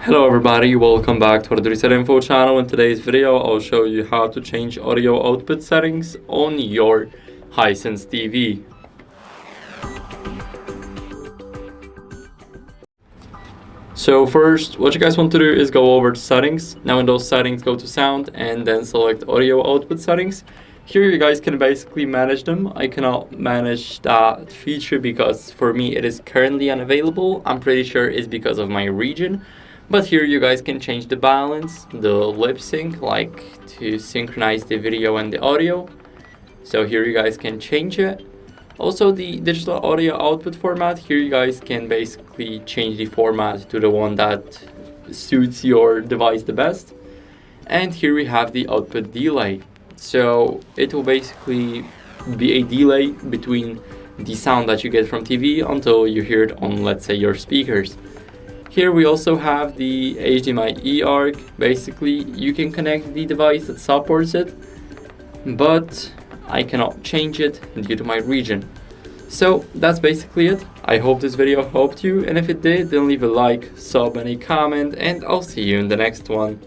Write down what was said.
Hello everybody, welcome back to HardReset.Info channel. In today's video, I'll show you how to change audio output settings on your HISENSE TV. So first, what you guys want to do is go over to settings. Now in those settings, go to sound and then select audio output settings. Here you guys can basically manage them. I cannot manage that feature because for me it is currently unavailable. I'm pretty sure it's because of my region. But here you guys can change the balance, the lip sync, like to synchronize the video and the audio. So here you guys can change it. Also the digital audio output format, here you guys can basically change the format to the one that suits your device the best. And here we have the output delay. So it will basically be a delay between the sound that you get from TV until you hear it on, let's say, your speakers. Here we also have the HDMI eARC. Basically, you can connect the device that supports it, but I cannot change it due to my region. So that's basically it. I hope this video helped you, and if it did, then leave a like, sub, and a comment, and I'll see you in the next one.